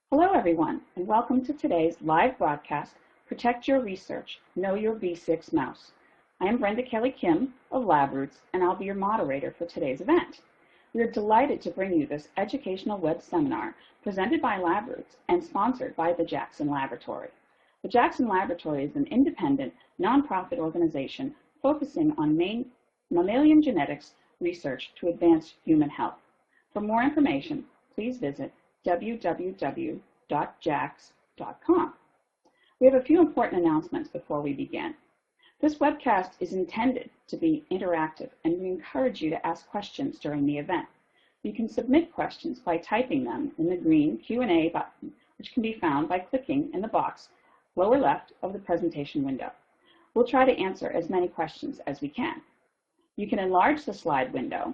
Hello everyone, and welcome to today's live broadcast, Protect Your Research, Know Your B6 Mouse. I am Brenda Kelly Kim of LabRoots, and I'll be your moderator for today's event. We are delighted to bring you this educational web seminar presented by LabRoots and sponsored by the Jackson Laboratory. The Jackson Laboratory is an independent, nonprofit organization focusing on mammalian genetics research to advance human health. For more information, please visit www.jax.com. We have a few important announcements before we begin. This webcast is intended to be interactive, and we encourage you to ask questions during the event. You can submit questions by typing them in the green Q&A button, which can be found by clicking in the box lower left of the presentation window. We'll try to answer as many questions as we can. You can enlarge the slide window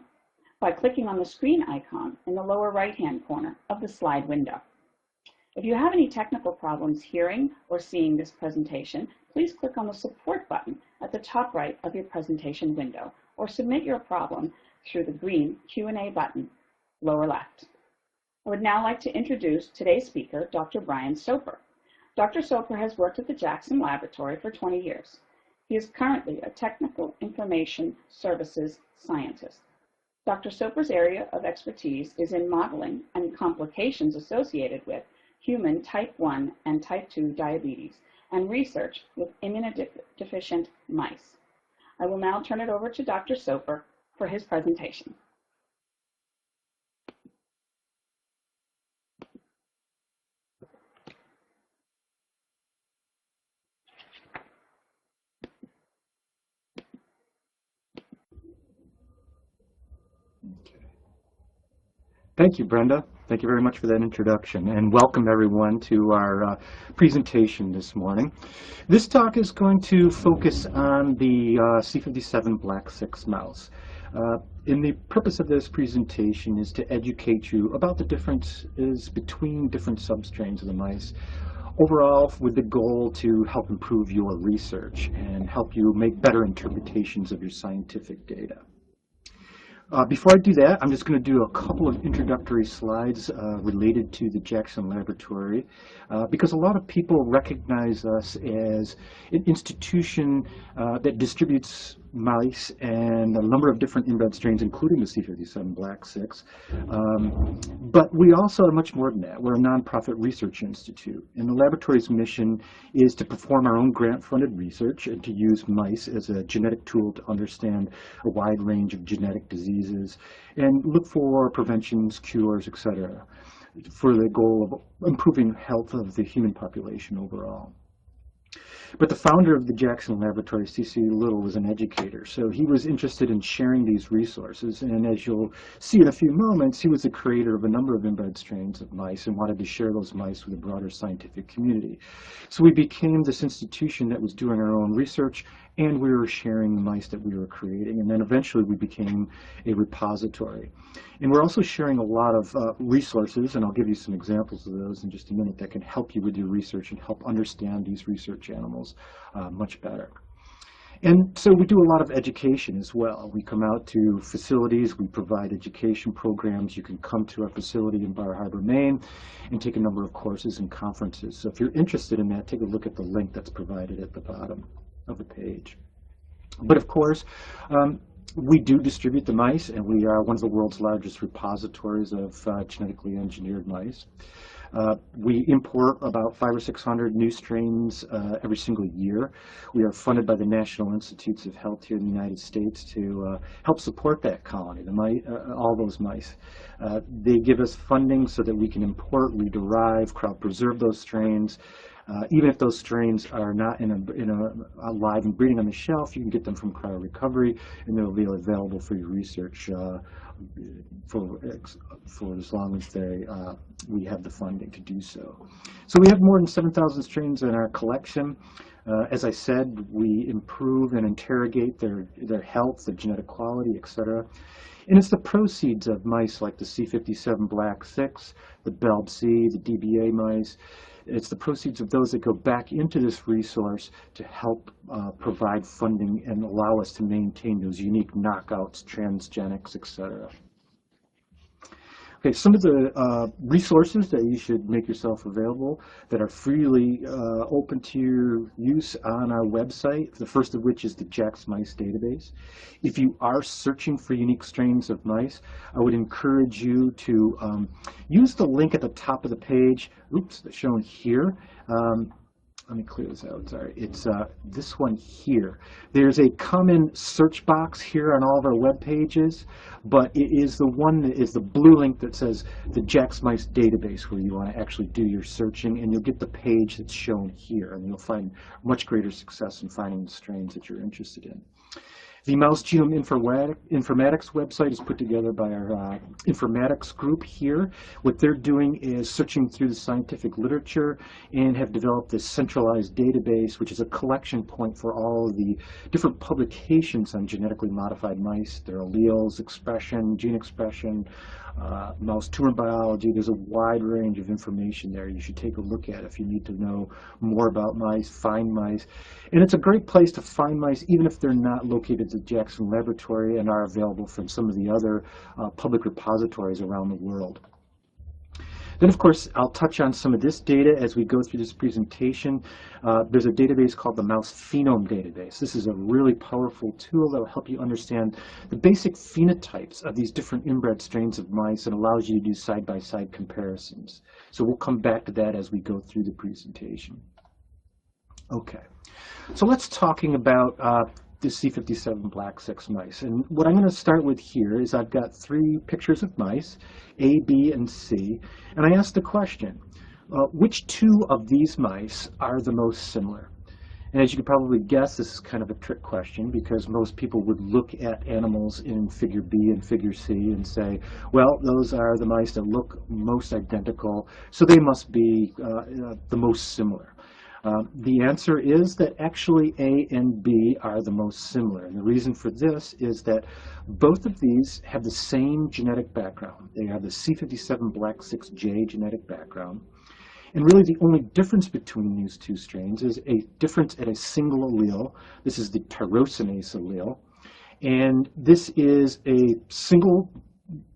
by clicking on the screen icon in the lower right-hand corner of the slide window. If you have any technical problems hearing or seeing this presentation, please click on the support button at the top right of your presentation window, or submit your problem through the green Q&A button lower left. I would now like to introduce today's speaker, Dr. Brian Soper. Dr. Soper has worked at the Jackson Laboratory for 20 years. He is currently a technical information services scientist. Dr. Soper's area of expertise is in modeling and complications associated with human type 1 and type 2 diabetes and research with immunodeficient mice. I will now turn it over to Dr. Soper for his presentation. Thank you, Brenda. Thank you very much for that introduction, and welcome everyone to our presentation this morning. This talk is going to focus on the C57 Black 6 mouse. And the purpose of this presentation is to educate you about the differences between different substrains of the mice, overall with the goal to help improve your research and help you make better interpretations of your scientific data. Before I do that, I'm just going to do a couple of introductory slides related to the Jackson Laboratory, because a lot of people recognize us as an institution that distributes mice and a number of different inbred strains, including the C57 Black 6. But we also are much more than that. We're a nonprofit research institute, and the laboratory's mission is to perform our own grant-funded research and to use mice as a genetic tool to understand a wide range of genetic diseases and look for preventions, cures, etc., for the goal of improving health of the human population overall. But the founder of the Jackson Laboratory, C.C. Little, was an educator, so he was interested in sharing these resources. And as you'll see in a few moments, he was the creator of a number of inbred strains of mice and wanted to share those mice with a broader scientific community. So we became this institution that was doing our own research, and we were sharing the mice that we were creating. And then eventually we became a repository. And we're also sharing a lot of resources, and I'll give you some examples of those in just a minute, that can help you with your research and help understand these research animals much better. And so we do a lot of education as well. We come out to facilities, we provide education programs. You can come to our facility in Bar Harbor, Maine, and take a number of courses and conferences. So if you're interested in that, take a look at the link that's provided at the bottom of the page. But of course, we do distribute the mice, and we are one of the world's largest repositories of genetically engineered mice. We import about 500 or 600 new strains every single year. We are funded by the National Institutes of Health here in the United States to help support that colony, all those mice. They give us funding so that we can import, rederive, cryopreserve those strains. Even if those strains are not alive and breeding on the shelf, you can get them from cryo recovery, and they'll be available for your research for as long as we have the funding to do so. So we have more than 7,000 strains in our collection. As I said, we improve and interrogate their health, their genetic quality, etc. And it's the proceeds of mice like the C57 Black 6, the Belb C, the DBA mice. It's the proceeds of those that go back into this resource to help provide funding and allow us to maintain those unique knockouts, transgenics, etc. Okay, some of the resources that you should make yourself available that are freely open to your use on our website, the first of which is the JAX Mice database. If you are searching for unique strains of mice, I would encourage you to use the link at the top of the page, that's shown here. Let me clear this out, sorry. It's this one here. There's a common search box here on all of our web pages, but it is the one that is the blue link that says the JAX Mice database where you want to actually do your searching, and you'll get the page that's shown here, and you'll find much greater success in finding the strains that you're interested in. The Mouse Genome Informatics website is put together by our informatics group here. What they're doing is searching through the scientific literature and have developed this centralized database, which is a collection point for all of the different publications on genetically modified mice, their alleles, expression, gene expression, mouse tumor biology. There's a wide range of information there you should take a look at if you need to know more about mice, find mice. And it's a great place to find mice even if they're not located at the Jackson Laboratory and are available from some of the other public repositories around the world. Then, of course, I'll touch on some of this data as we go through this presentation. There's a database called the Mouse Phenome Database. This is a really powerful tool that will help you understand the basic phenotypes of these different inbred strains of mice and allows you to do side-by-side comparisons. So we'll come back to that as we go through the presentation. Okay, so let's talking about the C57 black 6 mice. And what I'm going to start with here is I've got 3 pictures of mice, A, B, and C, and I asked the question, which 2 of these mice are the most similar? And as you could probably guess, this is kind of a trick question because most people would look at animals in figure B and figure C and say, well, those are the mice that look most identical, so they must be the most similar. The answer is that actually A and B are the most similar. And the reason for this is that both of these have the same genetic background. They have the C57 black 6J genetic background. And really the only difference between these 2 strains is a difference at a single allele. This is the tyrosinase allele. And this is a single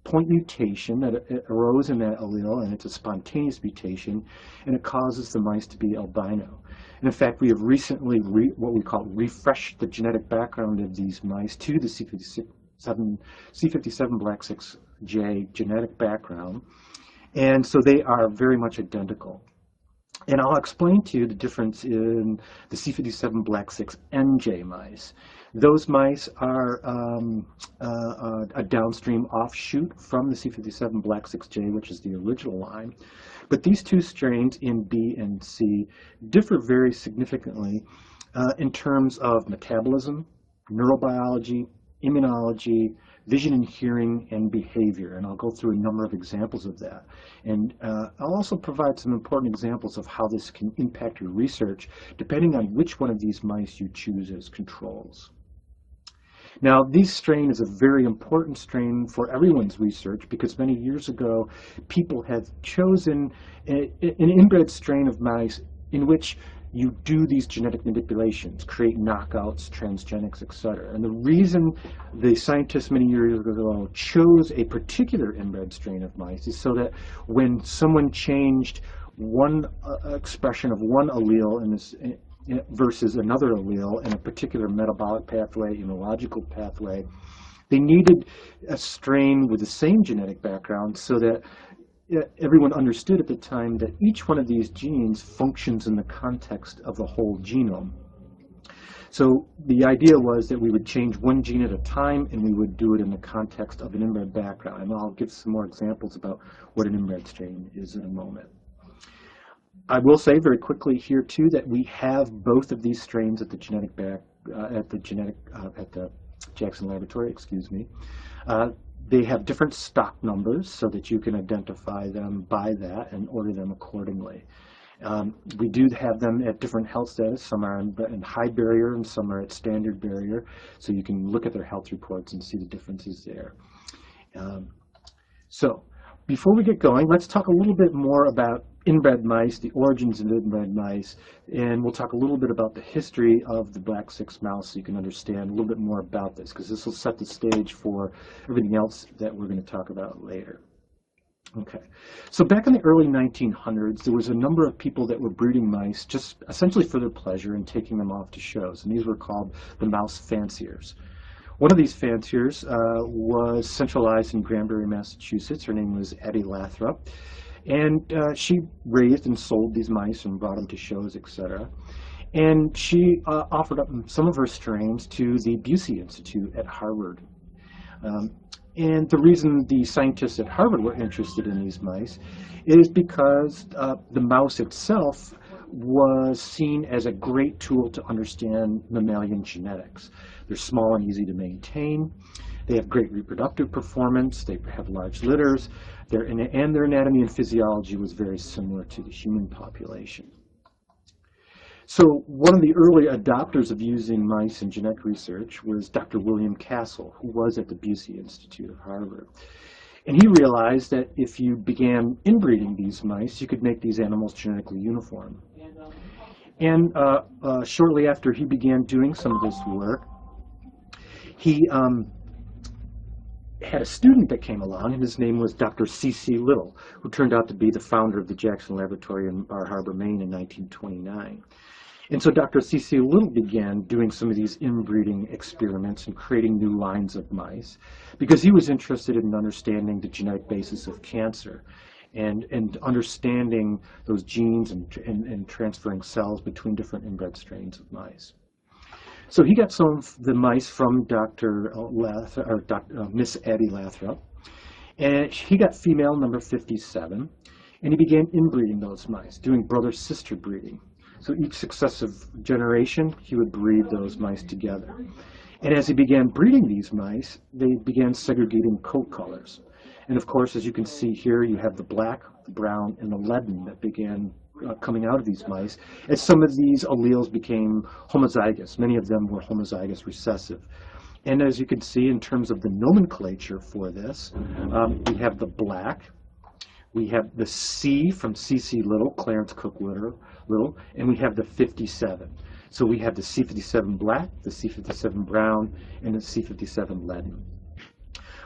point mutation that arose in that allele, and it's a spontaneous mutation, and it causes the mice to be albino. And in fact, we have recently what we call refreshed the genetic background of these mice to the C57 black 6J genetic background, and so they are very much identical. And I'll explain to you the difference in the C57 black 6NJ mice. Those mice are a downstream offshoot from the C57 black 6J, which is the original line. But these 2 strains in B and C differ very significantly in terms of metabolism, neurobiology, immunology, vision and hearing, and behavior. And I'll go through a number of examples of that. And I'll also provide some important examples of how this can impact your research, depending on which one of these mice you choose as controls. Now, this strain is a very important strain for everyone's research because many years ago, people have chosen an inbred strain of mice in which you do these genetic manipulations, create knockouts, transgenics, etc. And the reason the scientists many years ago chose a particular inbred strain of mice is so that when someone changed one expression of one allele in this versus another allele in a particular metabolic pathway, immunological pathway, they needed a strain with the same genetic background so that everyone understood at the time that each one of these genes functions in the context of the whole genome. So the idea was that we would change one gene at a time and we would do it in the context of an inbred background. And I'll give some more examples about what an inbred strain is in a moment. I will say very quickly here too that we have both of these strains at the Jackson Laboratory, excuse me. They have different stock numbers so that you can identify them by that and order them accordingly. We do have them at different health status. Some are in high barrier and some are at standard barrier. So you can look at their health reports and see the differences there. So before we get going, let's talk a little bit more about inbred mice, the origins of inbred mice, and we'll talk a little bit about the history of the black 6 mouse so you can understand a little bit more about this, because this will set the stage for everything else that we're going to talk about later. Okay, so back in the early 1900s, there was a number of people that were breeding mice just essentially for their pleasure and taking them off to shows, and these were called the mouse fanciers. One of these fanciers was centralized in Granbury, Massachusetts. Her name was Abbie Lathrop, and she raised and sold these mice and brought them to shows, etc. And she offered up some of her strains to the Busey Institute at Harvard. And the reason the scientists at Harvard were interested in these mice is because the mouse itself was seen as a great tool to understand mammalian genetics. They're small and easy to maintain. They have great reproductive performance. They have large litters. And their anatomy and physiology was very similar to the human population. So one of the early adopters of using mice in genetic research was Dr. William Castle, who was at the Busey Institute of Harvard. And he realized that if you began inbreeding these mice, you could make these animals genetically uniform. And shortly after he began doing some of this work, he had a student that came along, and his name was Dr. C.C. Little, who turned out to be the founder of the Jackson Laboratory in Bar Harbor, Maine in 1929. And so Dr. C.C. Little began doing some of these inbreeding experiments and creating new lines of mice because he was interested in understanding the genetic basis of cancer and understanding those genes and transferring cells between different inbred strains of mice. So he got some of the mice from Miss Abbie Lathrop, and he got female number 57, and he began inbreeding those mice, doing brother-sister breeding. So each successive generation, he would breed those mice together. And as he began breeding these mice, they began segregating coat colors. And of course, as you can see here, you have the black, the brown, and the leaden that began coming out of these mice, as some of these alleles became homozygous. Many of them were homozygous recessive. And as you can see, in terms of the nomenclature for this, we have the black, we have the C from C.C. Little, Clarence Cook Little, and we have the 57. So we have the C57 black, the C57 brown, and the C57 leaden.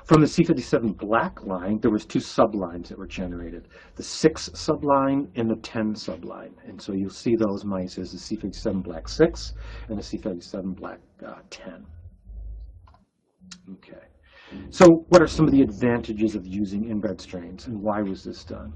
From the C57 black line, there was two sublines that were generated, the 6 subline and the 10 subline. And so you'll see those mice as the C57 black 6 and the C57 black 10. Okay. So what are some of the advantages of using inbred strains, and why was this done?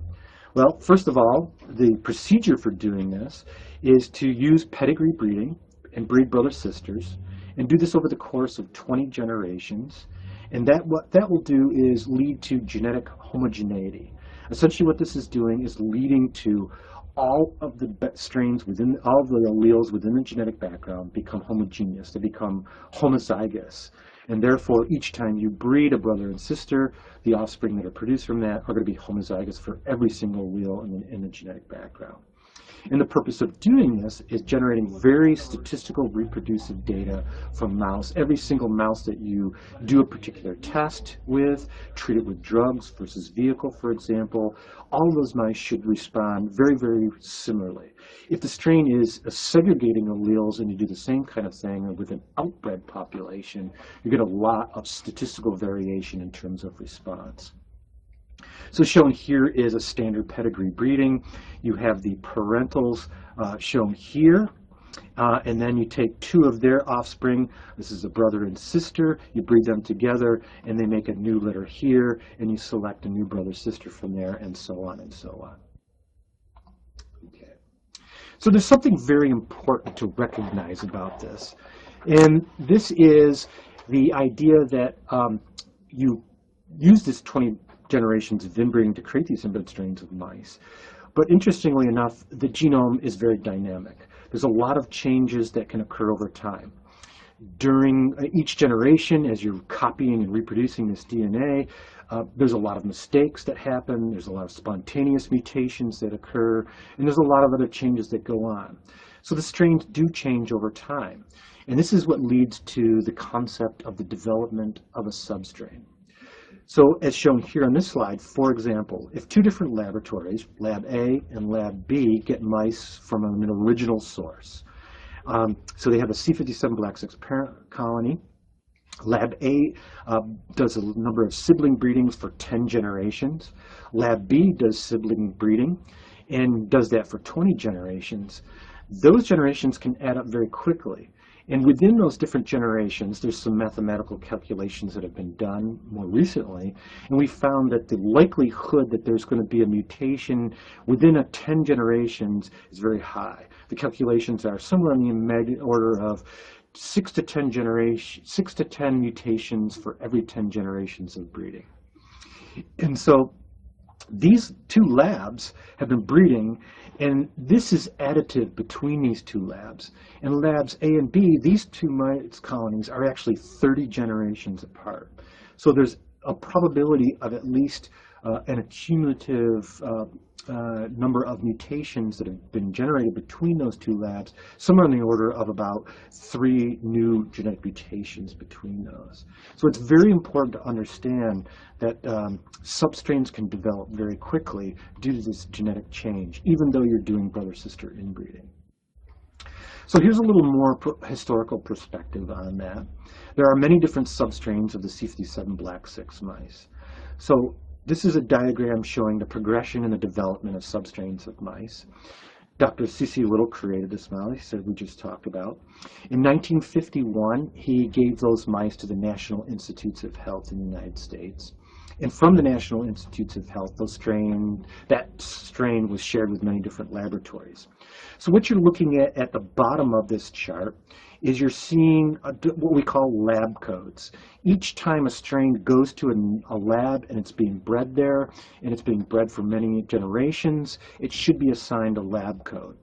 Well, first of all, the procedure for doing this is to use pedigree breeding and breed brother-sisters, and do this over the course of 20 generations. And what that will do is lead to genetic homogeneity. Essentially what this is doing is leading to all of the strains within, all of the alleles within the genetic background become homogeneous. They become homozygous. And therefore, each time you breed a brother and sister, the offspring that are produced from that are going to be homozygous for every single allele in the genetic background. And the purpose of doing this is generating very statistical reproducive data from mouse. Every single mouse that you do a particular test with, treat it with drugs versus vehicle, for example, all of those mice should respond very, very similarly. If the strain is segregating alleles and you do the same kind of thing with an outbred population, you get a lot of statistical variation in terms of response. So shown here is a standard pedigree breeding. You have the parentals shown here, and then you take 2 of their offspring. This is a brother and sister. You breed them together, and they make a new litter here, and you select a new brother-sister from there, and so on and so on. Okay. So there's something very important to recognize about this, and this is the idea that you use this 20 generations of inbreeding to create these inbred strains of mice. But interestingly enough, the genome is very dynamic. There's a lot of changes that can occur over time. During each generation, as you're copying and reproducing this DNA, there's a lot of mistakes that happen, there's a lot of spontaneous mutations that occur, and there's a lot of other changes that go on. So the strains do change over time. And this is what leads to the concept of the development of a substrain. So as shown here on this slide, for example, if 2 different laboratories, Lab A and Lab B, get mice from an original source. So they have a C57 black 6 parent colony, Lab A does a number of sibling breedings for 10 generations. Lab B does sibling breeding and does that for 20 generations. Those generations can add up very quickly. And within those different generations, there's some mathematical calculations that have been done more recently. And we found that the likelihood that there's going to be a mutation within 10 generations is very high. The calculations are somewhere in the order of 6 to 10 mutations for every 10 generations of breeding. And so these two labs have been breeding, and this is additive between these two labs. In labs A and B, these two mice colonies are actually 30 generations apart. So there's a probability of at least an accumulative number of mutations that have been generated between those two labs, somewhere in the order of about 3 new genetic mutations between those. So it's very important to understand that substrains can develop very quickly due to this genetic change, even though you're doing brother-sister inbreeding. So here's a little more historical perspective on that. There are many different substrains of the C57 black 6 mice. So this is a diagram showing the progression and the development of substrains of mice. Dr. C.C. Little created this mouse that we just talked about. In 1951, he gave those mice to the National Institutes of Health in the United States. And from the National Institutes of Health, that strain was shared with many different laboratories. So what you're looking at the bottom of this chart is you're seeing what we call lab codes. Each time a strain goes to a lab and it's being bred there, and it's being bred for many generations, it should be assigned a lab code.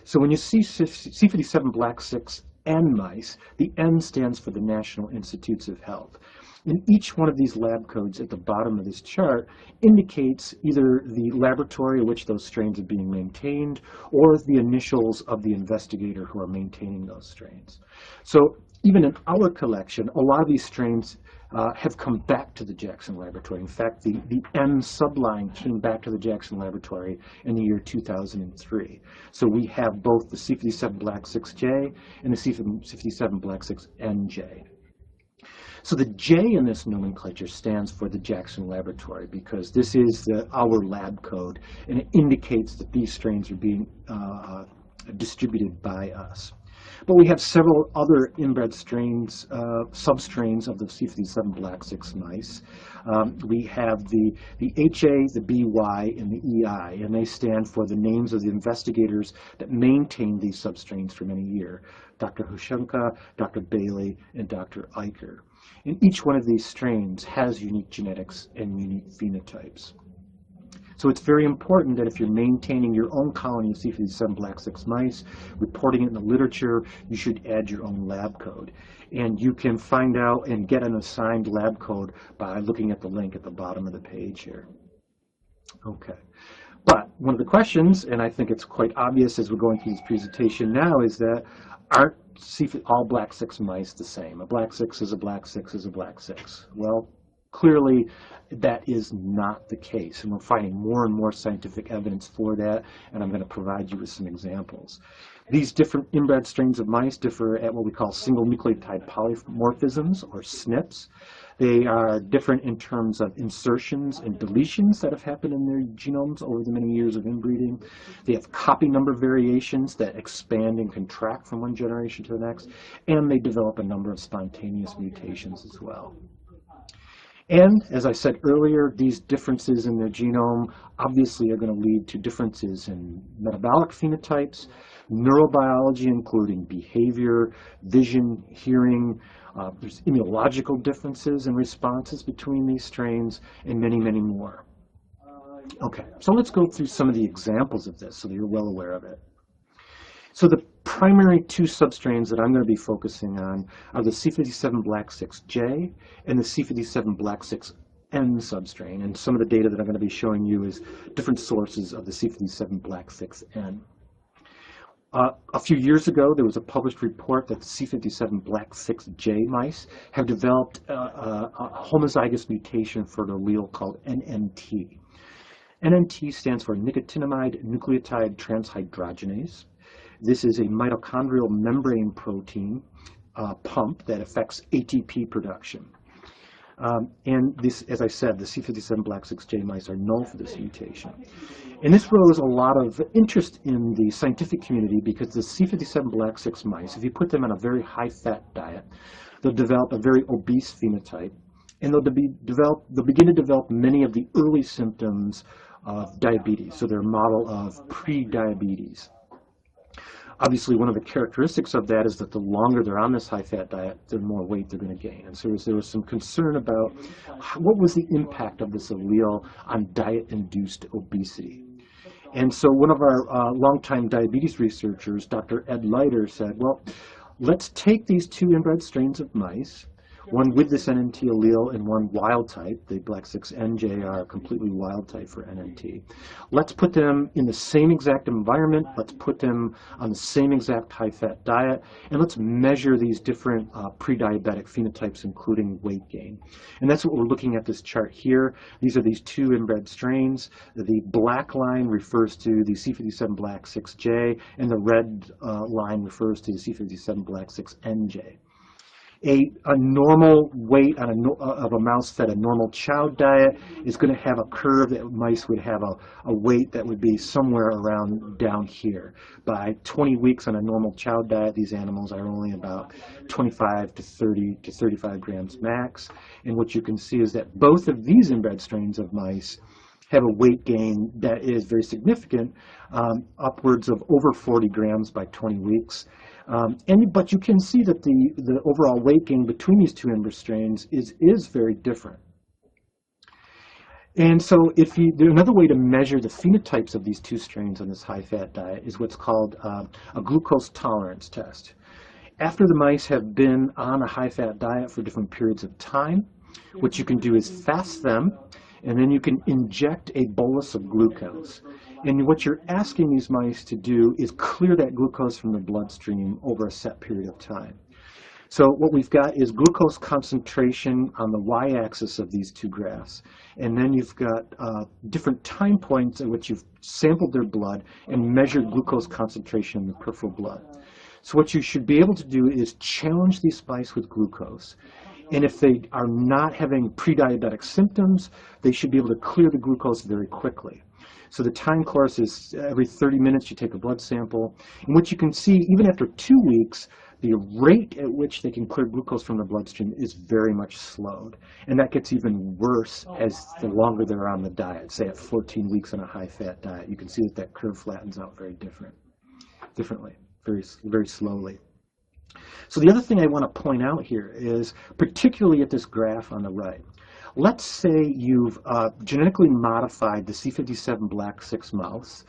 So when you see C57 black 6 N mice, the N stands for the National Institutes of Health. And each one of these lab codes at the bottom of this chart indicates either the laboratory in which those strains are being maintained or the initials of the investigator who are maintaining those strains. So even in our collection, a lot of these strains have come back to the Jackson Laboratory. In fact, the M subline came back to the Jackson Laboratory in the year 2003. So we have both the C57 black 6J and the C57 black 6NJ. So the J in this nomenclature stands for the Jackson Laboratory because this is our lab code, and it indicates that these strains are being distributed by us. But we have several other inbred strains, substrains of the C57 black 6 mice. We have the HA, the BY, and the EI, and they stand for the names of the investigators that maintain these substrains for many years. Dr. Hushenka, Dr. Bailey, and Dr. Eicher. And each one of these strains has unique genetics and unique phenotypes. So it's very important that if you're maintaining your own colony of C57 black 6 mice, reporting it in the literature, you should add your own lab code. And you can find out and get an assigned lab code by looking at the link at the bottom of the page here. Okay. But one of the questions, and I think it's quite obvious as we're going through this presentation now, is that aren't all black 6 mice the same? A black 6 is a black 6 is a black 6. Well, clearly that is not the case, and we're finding more and more scientific evidence for that, and I'm going to provide you with some examples. These different inbred strains of mice differ at what we call single nucleotide polymorphisms, or SNPs. They are different in terms of insertions and deletions that have happened in their genomes over the many years of inbreeding. They have copy number variations that expand and contract from one generation to the next, and they develop a number of spontaneous mutations as well. And as I said earlier, these differences in the genome obviously are going to lead to differences in metabolic phenotypes, neurobiology, including behavior, vision, hearing. There's immunological differences and responses between these strains, and many, many more. Okay, so let's go through some of the examples of this so that you're well aware of it. So the primary two substrains that I'm going to be focusing on are the C57 black 6J and the C57 black 6N substrain. And some of the data that I'm going to be showing you is different sources of the C57 black 6N. A few years ago, there was a published report that the C57 black 6J mice have developed a homozygous mutation for an allele called NNT. NNT stands for nicotinamide nucleotide transhydrogenase. This is a mitochondrial membrane protein pump that affects ATP production. And this, as I said, the C57 black 6J mice are null for this mutation. And this rose a lot of interest in the scientific community because the C57 black 6 mice, if you put them on a very high-fat diet, they'll develop a very obese phenotype, and they'll begin to develop many of the early symptoms of diabetes. So they're a model of pre-diabetes. Obviously, one of the characteristics of that is that the longer they're on this high-fat diet, the more weight they're going to gain. And so there was some concern about what was the impact of this allele on diet-induced obesity. And so one of our longtime diabetes researchers, Dr. Ed Leiter, said, well, let's take these two inbred strains of mice, one with this NNT allele and one wild type. The black 6NJ are completely wild type for NNT. Let's put them in the same exact environment. Let's put them on the same exact high-fat diet, and let's measure these different pre-diabetic phenotypes, including weight gain. And that's what we're looking at this chart here. These are these two inbred strains. The black line refers to the C57 black 6J, and the red line refers to the C57 black 6NJ. A normal weight on of a mouse fed a normal chow diet is going to have a curve that mice would have a weight that would be somewhere around down here. By 20 weeks on a normal chow diet, these animals are only about 25 to 30 to 35 grams max. And what you can see is that both of these inbred strains of mice have a weight gain that is very significant, upwards of over 40 grams by 20 weeks. But you can see that the overall weight gain between these two inbred strains is very different. And so another way to measure the phenotypes of these two strains on this high-fat diet is what's called a glucose tolerance test. After the mice have been on a high-fat diet for different periods of time, what you can do is fast them, and then you can inject a bolus of glucose. And what you're asking these mice to do is clear that glucose from the bloodstream over a set period of time. So what we've got is glucose concentration on the y-axis of these two graphs. And then you've got different time points at which you've sampled their blood and measured glucose concentration in the peripheral blood. So what you should be able to do is challenge these mice with glucose. And if they are not having pre-diabetic symptoms, they should be able to clear the glucose very quickly. So the time course is every 30 minutes you take a blood sample. And what you can see, even after 2 weeks, the rate at which they can clear glucose from the bloodstream is very much slowed. And that gets even worse as the longer they're on the diet. Say at 14 weeks on a high-fat diet, you can see that that curve flattens out very differently, very slowly. So the other thing I want to point out here is, particularly at this graph on the right, let's say you've genetically modified the C57 black 6 mouse,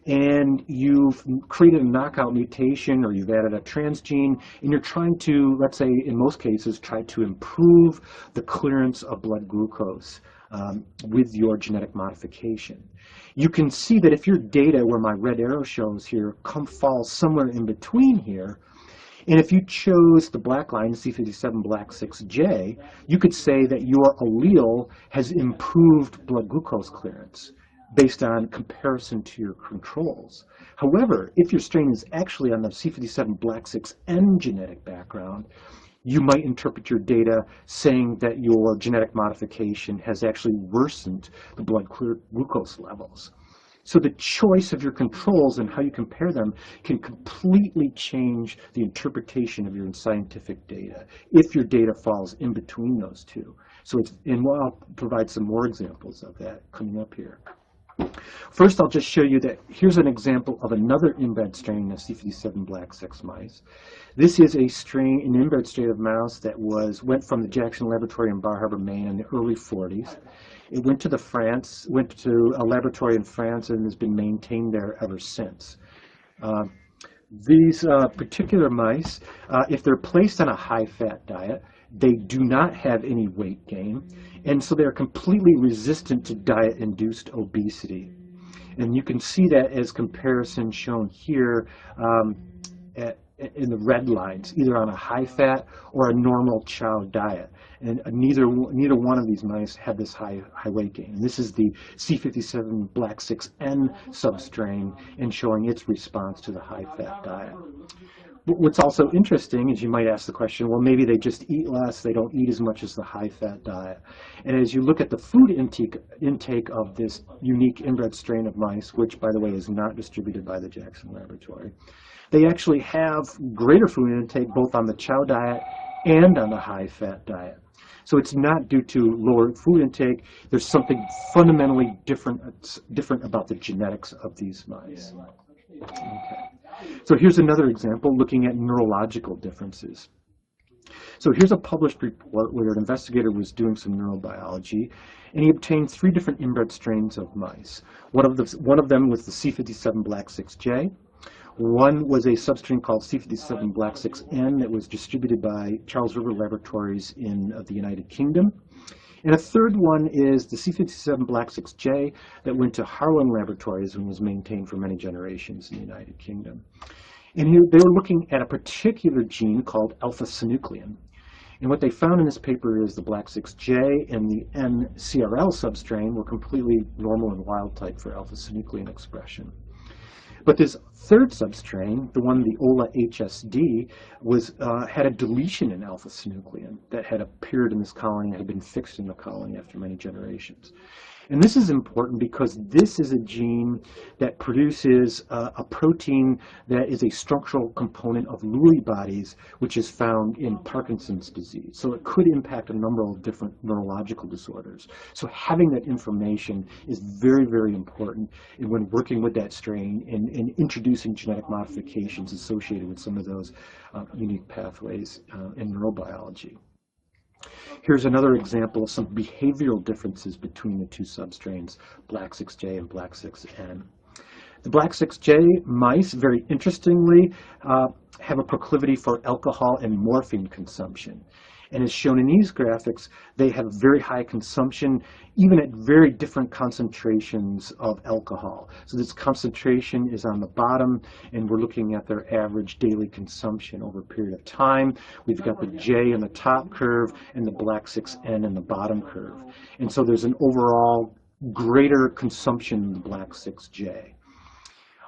and you've created a knockout mutation, or you've added a transgene, and you're trying to, let's say in most cases, try to improve the clearance of blood glucose with your genetic modification. You can see that if your data, where my red arrow shows here, falls somewhere in between here, and if you chose the black line, C57 black 6J, you could say that your allele has improved blood glucose clearance based on comparison to your controls. However, if your strain is actually on the C57 black 6N genetic background, you might interpret your data saying that your genetic modification has actually worsened the blood glucose levels. So the choice of your controls and how you compare them can completely change the interpretation of your scientific data if your data falls in between those two. And I'll provide some more examples of that coming up here. First, I'll just show you that here's an example of another inbred strain of C57 black 6 mice. This is an inbred strain of mouse that went from the Jackson Laboratory in Bar Harbor, Maine in the early 40s. It went to a laboratory in France and has been maintained there ever since. These particular mice, if they're placed on a high-fat diet, they do not have any weight gain, and so they're completely resistant to diet-induced obesity. And you can see that as comparison shown here in the red lines, either on a high-fat or a normal chow diet. And neither one of these mice had this high weight gain. And this is the C57 black 6N substrain, and showing its response to the high-fat diet. What's also interesting is you might ask the question, well, maybe they just eat less, they don't eat as much as the high-fat diet. And as you look at the food intake of this unique inbred strain of mice, which, by the way, is not distributed by the Jackson Laboratory, they actually have greater food intake both on the chow diet and on the high-fat diet. So it's not due to lower food intake. There's something fundamentally different about the genetics of these mice. Okay. So here's another example looking at neurological differences. So here's a published report where an investigator was doing some neurobiology, and he obtained 3 different inbred strains of mice. One of them was the C57 Black 6J. One was a substrain called C57 Black 6N that was distributed by Charles River Laboratories in the United Kingdom. And a third one is the C57 Black 6J that went to Harlan Laboratories and was maintained for many generations in the United Kingdom. And here they were looking at a particular gene called alpha-synuclein. And what they found in this paper is the Black 6J and the N-CRL substrain were completely normal and wild type for alpha-synuclein expression. But this third substrain, the one, the OLA-HSD, had a deletion in alpha-synuclein that had appeared in this colony and had been fixed in the colony after many generations. And this is important because this is a gene that produces a protein that is a structural component of Lewy bodies, which is found in Parkinson's disease. So it could impact a number of different neurological disorders. So having that information is very, very important when working with that strain and introducing genetic modifications associated with some of those unique pathways in neurobiology. Here's another example of some behavioral differences between the 2 substrains, Black 6J and Black 6N. The Black 6J mice, very interestingly, have a proclivity for alcohol and morphine consumption. And as shown in these graphics, they have very high consumption, even at very different concentrations of alcohol. So this concentration is on the bottom, and we're looking at their average daily consumption over a period of time. We've got the J in the top curve and the Black 6N in the bottom curve. And so there's an overall greater consumption in the Black 6J.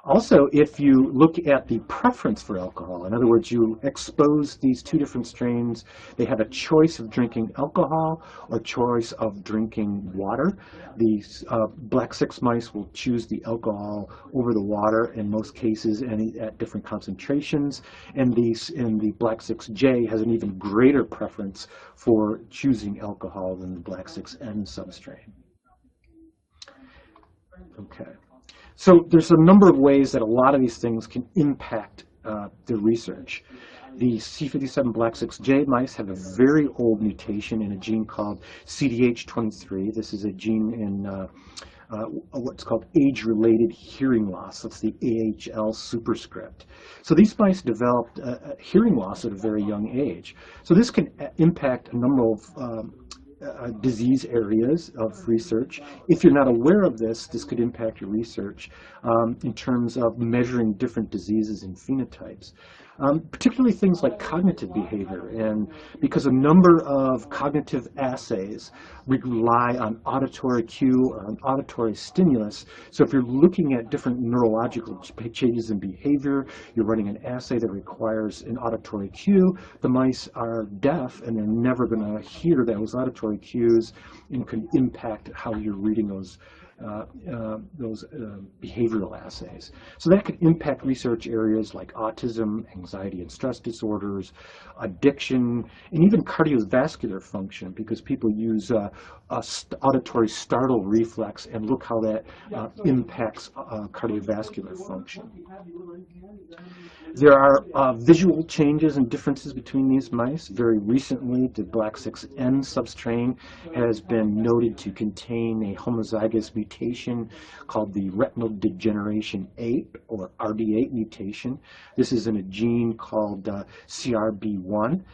Also, if you look at the preference for alcohol, in other words, you expose these 2 different strains, they have a choice of drinking alcohol or choice of drinking water. These Black 6 mice will choose the alcohol over the water in most cases and at different concentrations. And the Black 6J has an even greater preference for choosing alcohol than the Black 6N substrain. Okay. So there's a number of ways that a lot of these things can impact the research. The C57 Black 6J mice have a very old mutation in a gene called CDH23. This is a gene in what's called age-related hearing loss. That's the AHL superscript. So these mice developed hearing loss at a very young age. So this can impact a number of disease areas of research. If you're not aware of this, this could impact your research in terms of measuring different diseases and phenotypes. Particularly things like cognitive behavior, and because a number of cognitive assays rely on auditory cue or on auditory stimulus. So if you're looking at different neurological changes in behavior, you're running an assay that requires an auditory cue, the mice are deaf and they're never going to hear those auditory cues and can impact how you're reading those behavioral assays. So that could impact research areas like autism, anxiety and stress disorders, addiction, and even cardiovascular function, because people use auditory startle reflex, and look how that impacts cardiovascular function. There are visual changes and differences between these mice. Very recently, the Black 6N substrain has been noted to contain a homozygous mutation called the retinal degeneration 8 or RD8 mutation. This is in a gene called CRB1.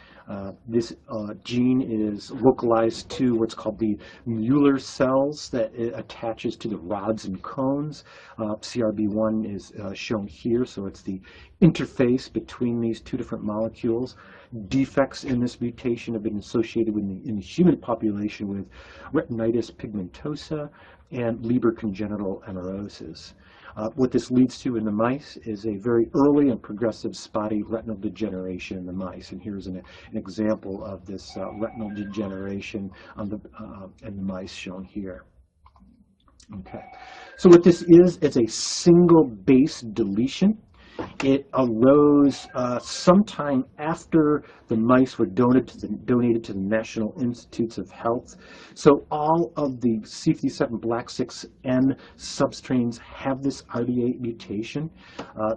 This gene is localized to what's called the Mueller cells that it attaches to the rods and cones. CRB1 is shown here, so it's the interface between these 2 different molecules. Defects in this mutation have been associated with in the human population with retinitis pigmentosa, and Leber congenital amaurosis. What this leads to in the mice is a very early and progressive spotty retinal degeneration in the mice. And here's an example of this retinal degeneration on in the mice shown here. Okay, so what this is, it's a single base deletion. It arose sometime after the mice were donated to the National Institutes of Health. So all of the C57 black 6N substrains have this RD8 mutation.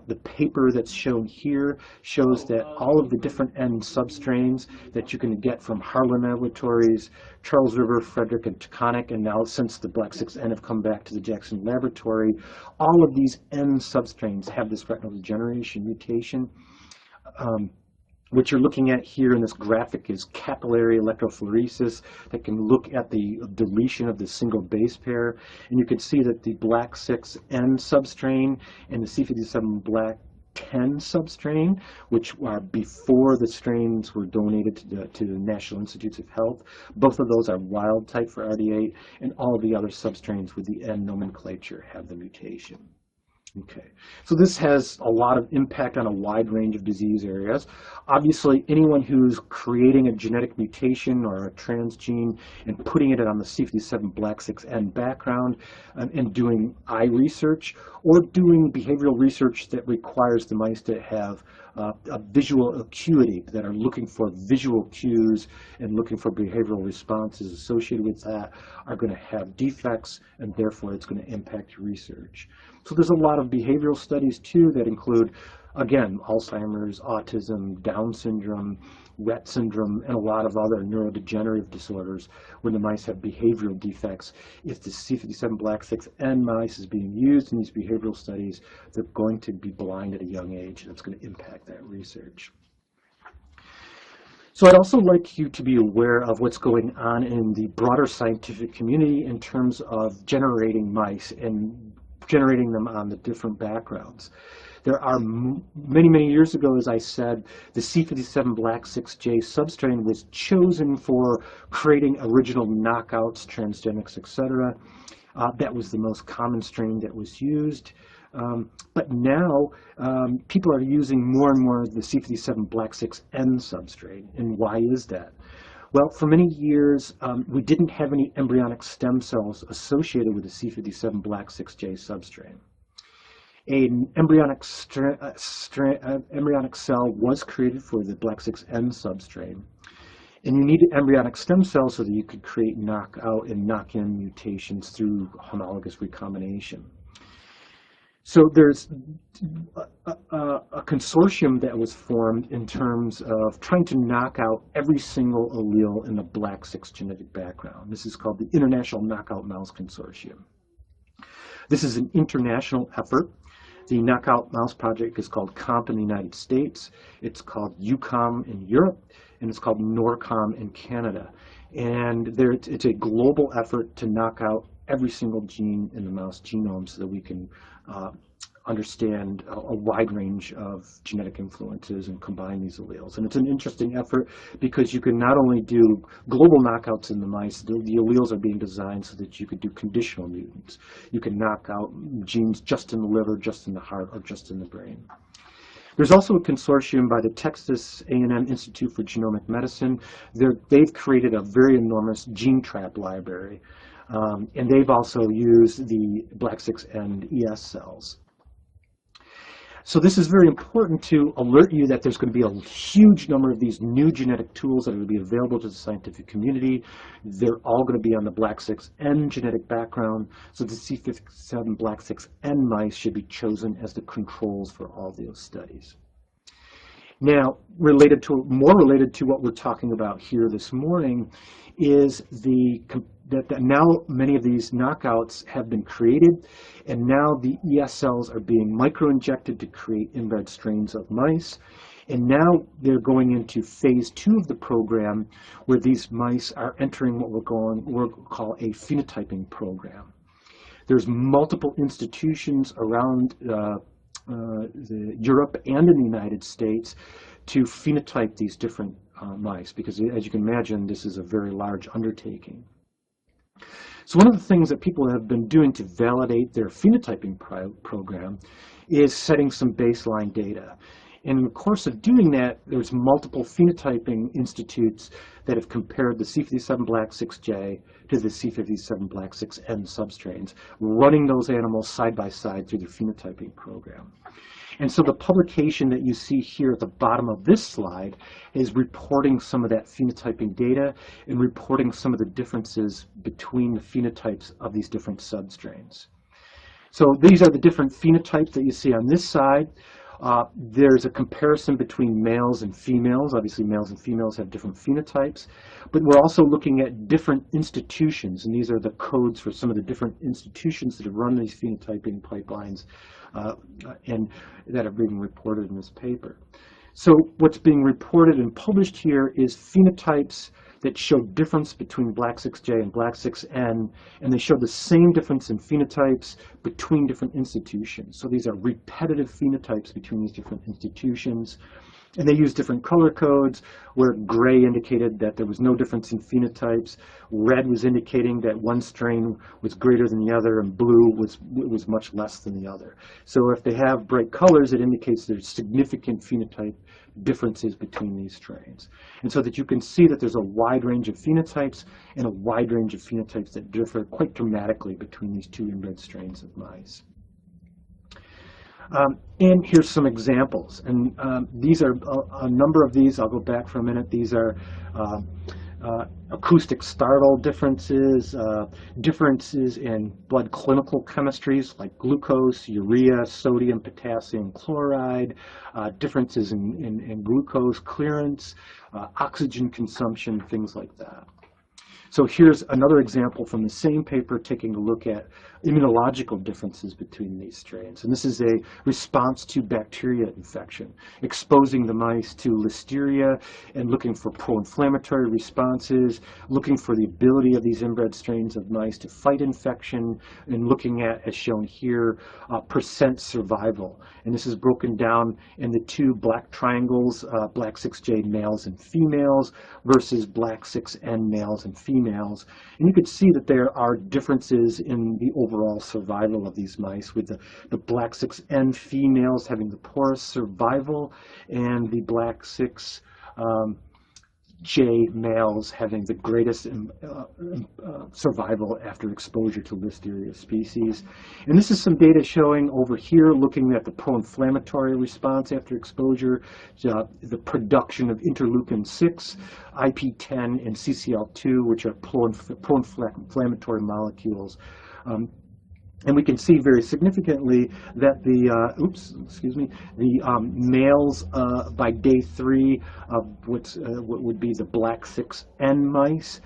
The paper that's shown here shows that all of the different N substrains that you can get from Harlan Laboratories, Charles River, Frederick, and Taconic, and now since the black 6N have come back to the Jackson Laboratory, all of these N substrains have this retinal degeneration mutation. What you're looking at here in this graphic is capillary electrophoresis that can look at the deletion of the single base pair. And you can see that the black 6N substrain and the C57 black 10 substrain, which are before the strains were donated to the National Institutes of Health. Both of those are wild type for RD8, and all of the other substrains with the N nomenclature have the mutation. Okay, so this has a lot of impact on a wide range of disease areas. Obviously, anyone who's creating a genetic mutation or a transgene and putting it on the C57 black 6N background and doing eye research or doing behavioral research that requires the mice to have a visual acuity, that are looking for visual cues and looking for behavioral responses associated with that, are going to have defects, and therefore it's going to impact your research. So there's a lot of behavioral studies too that include, again, Alzheimer's, autism, Down syndrome, Rett syndrome, and a lot of other neurodegenerative disorders when the mice have behavioral defects. If the C57 black 6N mice is being used in these behavioral studies, they're going to be blind at a young age, and it's going to impact that research. So I'd also like you to be aware of what's going on in the broader scientific community in terms of generating mice and generating them on the different backgrounds. There are many years ago, as I said, the C57 black 6J substrain was chosen for creating original knockouts, transgenics, etc. That was the most common strain that was used. But now people are using more and more of the C57 black 6N substrain. And why is that? Well, for many years, we didn't have any embryonic stem cells associated with the C57 black 6J substrain. An embryonic cell was created for the black 6N substrain. And you needed embryonic stem cells so that you could create knockout and knock-in mutations through homologous recombination. So there's a consortium that was formed in terms of trying to knock out every single allele in the black 6 genetic background. This is called the International Knockout Mouse Consortium. This is an international effort. The Knockout Mouse Project is called COMP in the United States. It's called UCOM in Europe, and it's called NORCOM in Canada. And it's a global effort to knock out every single gene in the mouse genome so that we can understand a wide range of genetic influences and combine these alleles. And it's an interesting effort because you can not only do global knockouts in the mice, the alleles are being designed so that you could do conditional mutants. You can knock out genes just in the liver, just in the heart, or just in the brain. There's also a consortium by the Texas A&M Institute for Genomic Medicine. They've created a very enormous gene trap library. And they've also used the black 6N ES cells. So this is very important to alert you that there's going to be a huge number of these new genetic tools that are going to be available to the scientific community. They're all going to be on the black 6N genetic background. So the C57 black 6N mice should be chosen as the controls for all those studies. Now, more related to what we're talking about here this morning is that now many of these knockouts have been created, and now the ES cells are being microinjected to create inbred strains of mice. And now they're going into phase 2 of the program, where these mice are entering what we'll call a phenotyping program. There's multiple institutions around Europe and in the United States to phenotype these different mice, because as you can imagine, this is a very large undertaking. So one of the things that people have been doing to validate their phenotyping program is setting some baseline data. And in the course of doing that, there's multiple phenotyping institutes that have compared the C57 Black 6J to the C57 Black 6N substrains, running those animals side by side through the phenotyping program. And so the publication that you see here at the bottom of this slide is reporting some of that phenotyping data and reporting some of the differences between the phenotypes of these different substrains. So these are the different phenotypes that you see on this side. There's a comparison between males and females. Obviously, males and females have different phenotypes. But we're also looking at different institutions, and these are the codes for some of the different institutions that have run these phenotyping pipelines and that are being reported in this paper. So what's being reported and published here is phenotypes that show difference between Black 6J and Black 6N, and they show the same difference in phenotypes between different institutions. So these are repetitive phenotypes between these different institutions. And they use different color codes, where gray indicated that there was no difference in phenotypes, red was indicating that one strain was greater than the other, and blue was much less than the other. So if they have bright colors, it indicates there's significant phenotype differences between these strains. And so that you can see that there's a wide range of phenotypes and a wide range of phenotypes that differ quite dramatically between these two inbred strains of mice. And here's some examples. And these are a number of these. I'll go back for a minute. These are acoustic startle differences, differences in blood clinical chemistries like glucose, urea, sodium, potassium chloride, differences in glucose clearance, oxygen consumption, things like that. So here's another example from the same paper taking a look at immunological differences between these strains. And this is a response to bacteria infection, exposing the mice to listeria and looking for pro-inflammatory responses, looking for the ability of these inbred strains of mice to fight infection, and looking at, as shown here, percent survival. And this is broken down in the two black triangles, Black 6J males and females versus Black 6N males and females. And you could see that there are differences in the overall survival of these mice, with the Black 6N females having the poorest survival and the Black 6J males having the greatest survival after exposure to listeria species. And this is some data showing over here, looking at the pro-inflammatory response after exposure, the production of interleukin-6, IP-10, and CCL2, which are pro-inflammatory molecules. And we can see very significantly that the males by day 3 of what would be the Black 6N mice,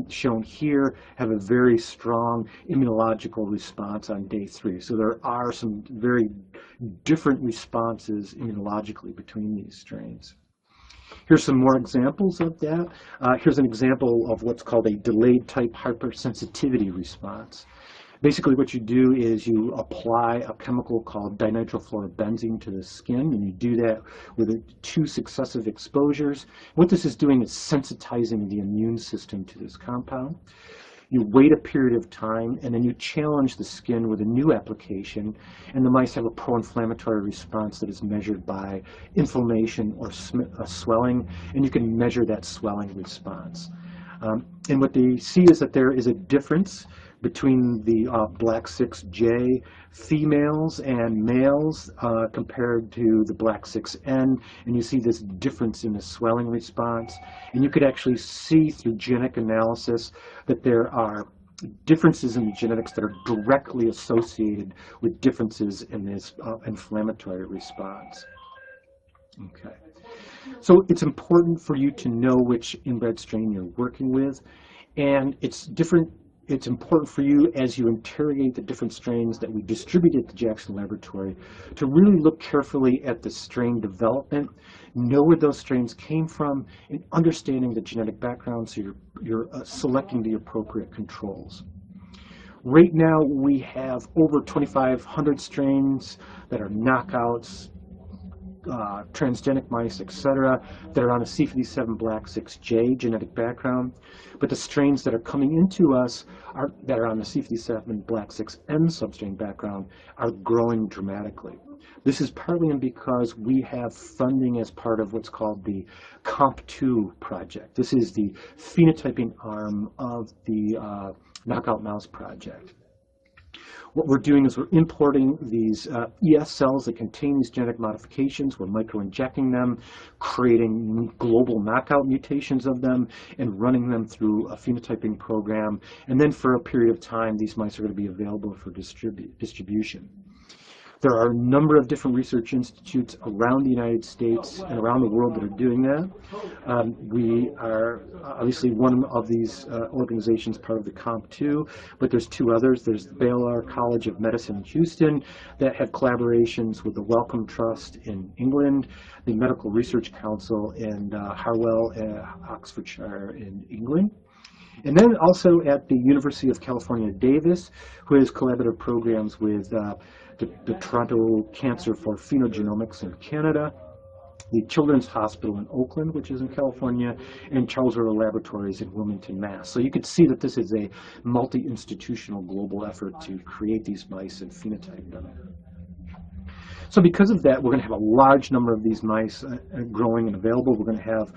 shown here, have a very strong immunological response on day 3. So there are some very different responses immunologically between these strains. Here's some more examples of that. Here's an example of what's called a delayed type hypersensitivity response. Basically what you do is you apply a chemical called dinitrofluorobenzene to the skin, and you do that with 2 successive exposures. What this is doing is sensitizing the immune system to this compound. You wait a period of time, and then you challenge the skin with a new application, and the mice have a pro-inflammatory response that is measured by inflammation or swelling, and you can measure that swelling response. And what they see is that there is a difference between the Black 6J females and males compared to the Black 6N, and you see this difference in the swelling response. And you could actually see through genetic analysis that there are differences in the genetics that are directly associated with differences in this inflammatory response. Okay. So it's important for you to know which inbred strain you're working with, and it's important for you, as you interrogate the different strains that we distributed at the Jackson Laboratory, to really look carefully at the strain development, know where those strains came from, and understanding the genetic background so you're selecting the appropriate controls. Right now we have over 2,500 strains that are knockouts, transgenic mice, etc., that are on a C57 Black 6J genetic background. But the strains that are coming into us that are on the C57 Black 6N substrain background are growing dramatically. This is partly because we have funding as part of what's called the COMP2 project. This is the phenotyping arm of the Knockout Mouse project. What we're doing is we're importing these ES cells that contain these genetic modifications. We're micro-injecting them, creating global knockout mutations of them, and running them through a phenotyping program. And then for a period of time, these mice are going to be available for distribution. There are a number of different research institutes around the United States and around the world that are doing that. We are obviously one of these organizations, part of the COMP2, but there's two others. There's the Baylor College of Medicine in Houston that have collaborations with the Wellcome Trust in England, the Medical Research Council in Harwell, Oxfordshire in England. And then also at the University of California, Davis, who has collaborative programs with the Toronto Cancer for Phenogenomics in Canada, the Children's Hospital in Oakland, which is in California, and Charles River Laboratories in Wilmington, Mass. So you could see that this is a multi-institutional global effort to create these mice and phenotype them. So because of that, we're going to have a large number of these mice growing and available. We're going to have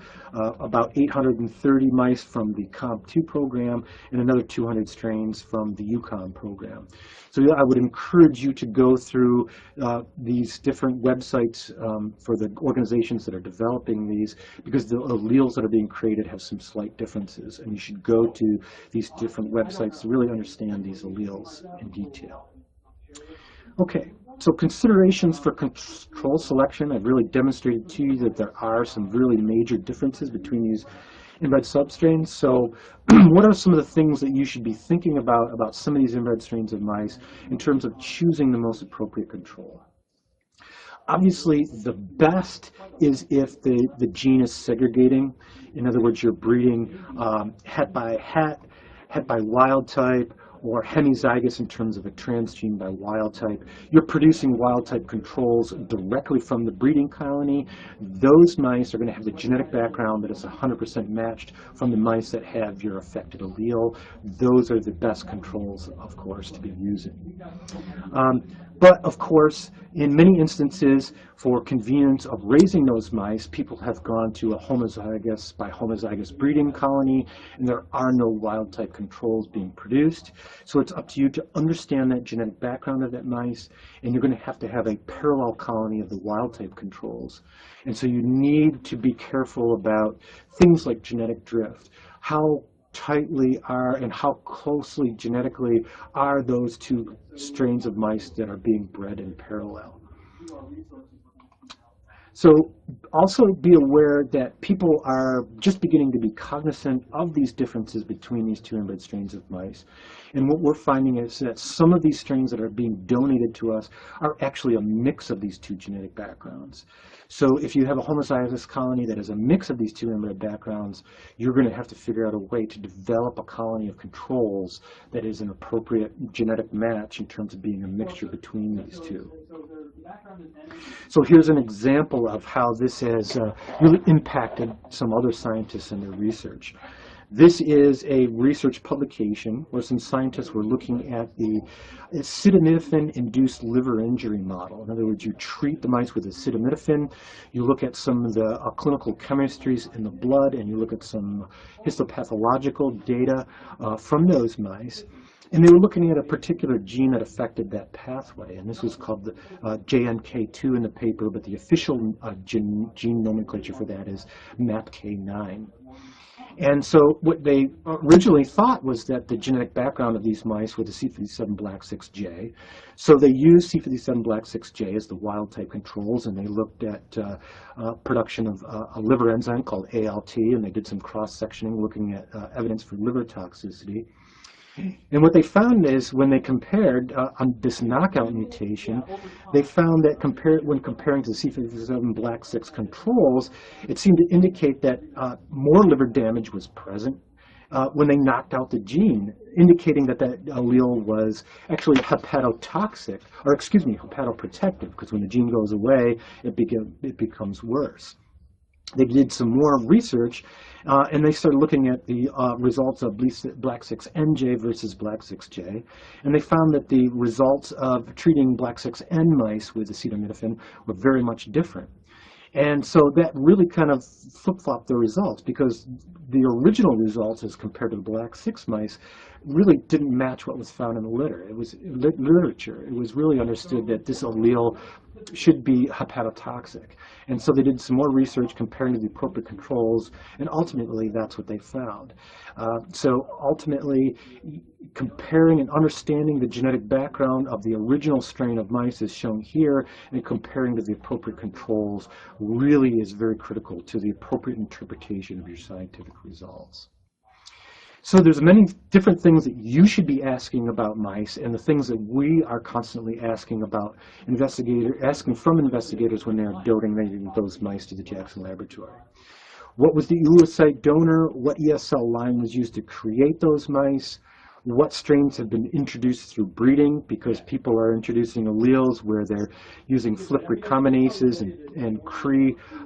about 830 mice from the COMP2 program and another 200 strains from the UCOM program. So I would encourage you to go through these different websites for the organizations that are developing these, because the alleles that are being created have some slight differences, and you should go to these different websites to really understand these alleles in detail. Okay. So considerations for control selection, I've really demonstrated to you that there are some really major differences between these inbred substrains. So what are some of the things that you should be thinking about some of these inbred strains of mice in terms of choosing the most appropriate control? Obviously, the best is if the gene is segregating. In other words, you're breeding het by wild type, or hemizygous in terms of a transgene by wild type. You're producing wild type controls directly from the breeding colony. Those mice are going to have the genetic background that is 100% matched from the mice that have your affected allele. Those are the best controls, of course, to be using. But of course, in many instances, for convenience of raising those mice, people have gone to a homozygous by homozygous breeding colony, and there are no wild type controls being produced. So it's up to you to understand that genetic background of that mice, and you're going to have a parallel colony of the wild type controls. And so you need to be careful about things like genetic drift. How tightly are and how closely genetically are those two strains of mice that are being bred in parallel. So also be aware that people are just beginning to be cognizant of these differences between these two inbred strains of mice. And what we're finding is that some of these strains that are being donated to us are actually a mix of these two genetic backgrounds. So if you have a homozygous colony that is a mix of these two inbred backgrounds, you're going to have to figure out a way to develop a colony of controls that is an appropriate genetic match in terms of being a mixture between these two. So here's an example of how this has really impacted some other scientists in their research. This is a research publication where some scientists were looking at the acetaminophen-induced liver injury model. In other words, you treat the mice with acetaminophen, you look at some of the clinical chemistries in the blood, and you look at some histopathological data from those mice. And they were looking at a particular gene that affected that pathway, and this was called the JNK2 in the paper, but the official gene nomenclature for that is MAPK9. And so what they originally thought was that the genetic background of these mice were the C57 Black 6J. So they used C57 Black 6J as the wild type controls, and they looked at production of a liver enzyme called ALT, and they did some cross-sectioning looking at evidence for liver toxicity. And what they found is when they compared on this knockout mutation, they found that when comparing to the C57 Black 6 controls, it seemed to indicate that more liver damage was present, when they knocked out the gene, indicating that that allele was actually hepatotoxic, or excuse me, hepatoprotective, because when the gene goes away, it becomes worse. They did some more research, and they started looking at the results of Black6NJ versus Black6J, and they found that the results of treating Black6N mice with acetaminophen were very much different. And so that really kind of flip-flopped the results, because the original results as compared to the Black6 mice really didn't match what was found in the literature. It was really understood that this allele should be hepatotoxic. And so they did some more research comparing to the appropriate controls, and ultimately that's what they found. So ultimately, comparing and understanding the genetic background of the original strain of mice is shown here, and comparing to the appropriate controls really is very critical to the appropriate interpretation of your scientific results. So there's many different things that you should be asking about mice, and the things that we are constantly asking about asking from investigators when they're donating those mice to the Jackson Laboratory. What was the oocyte donor? What ESL line was used to create those mice? What strains have been introduced through breeding, because people are introducing alleles where they're using flip recombinases and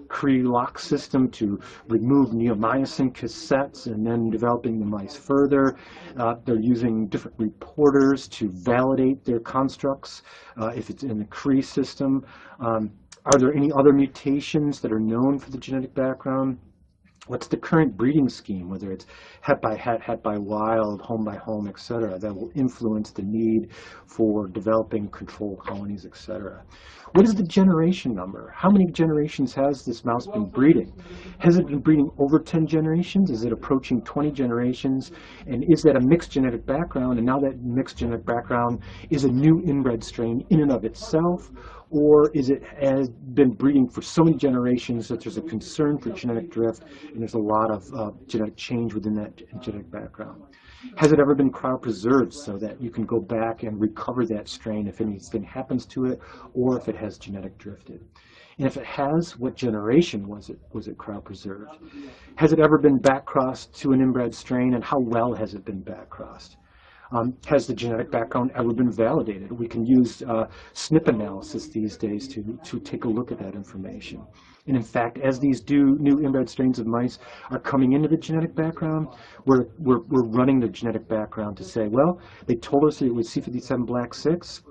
Cre-lock system to remove neomycin cassettes and then developing the mice further. They're using different reporters to validate their constructs if it's in the Cre system. Are there any other mutations that are known for the genetic background? What's the current breeding scheme, whether it's het by wild, home by home, etc., that will influence the need for developing control colonies, etc. What is the generation number? How many generations has this mouse been breeding? Has it been breeding over 10 generations? Is it approaching 20 generations? And is that a mixed genetic background? And now that mixed genetic background is a new inbred strain in and of itself? Or is it has been breeding for so many generations that there's a concern for genetic drift and there's a lot of genetic change within that genetic background? Has it ever been cryopreserved so that you can go back and recover that strain if anything happens to it, or if it has genetic drifted? And if it has, what generation was it cryopreserved? Has it ever been backcrossed to an inbred strain, and how well has it been backcrossed? Has the genetic background ever been validated? We can use SNP analysis these days to take a look at that information. And in fact, as these new inbred strains of mice are coming into the genetic background, we're running the genetic background to say, well, they told us it was C57 Black 6.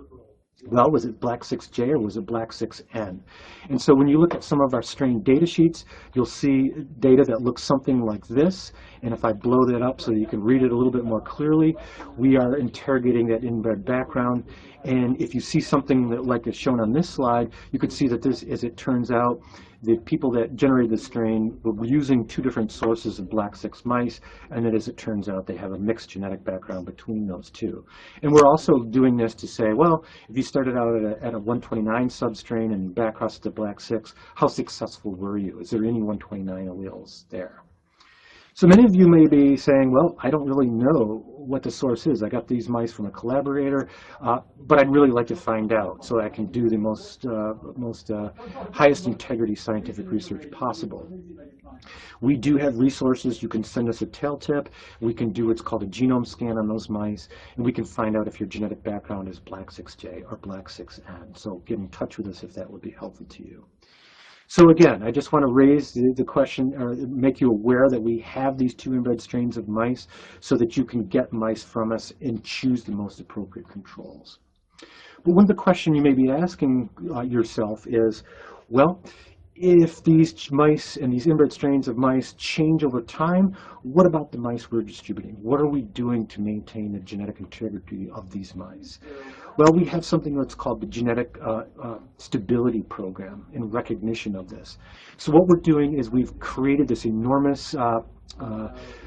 Well, was it Black 6J or was it Black 6N? And so when you look at some of our strain data sheets, you'll see data that looks something like this. And if I blow that up so you can read it a little bit more clearly, we are interrogating that inbred background. And if you see something that, like is shown on this slide, you could see that this, as it turns out, the people that generated the strain were using two different sources of Black 6 mice, and that, as it turns out, they have a mixed genetic background between those two. And we're also doing this to say, well, if you started out at a 129 substrain and backcrossed to Black 6, how successful were you? Is there any 129 alleles there? So many of you may be saying, well, I don't really know what the source is. I got these mice from a collaborator, but I'd really like to find out so I can do the most highest integrity scientific research possible. We do have resources. You can send us a tail tip. We can do what's called a genome scan on those mice, and we can find out if your genetic background is Black 6J or Black 6N. So get in touch with us if that would be helpful to you. So again, I just want to raise the question, or make you aware that we have these two inbred strains of mice so that you can get mice from us and choose the most appropriate controls. But one of the questions you may be asking yourself is, well, if these mice and these inbred strains of mice change over time, what about the mice we're distributing? What are we doing to maintain the genetic integrity of these mice? Well, we have something that's called the Genetic Stability Program in recognition of this. So what we're doing is we've created this enormous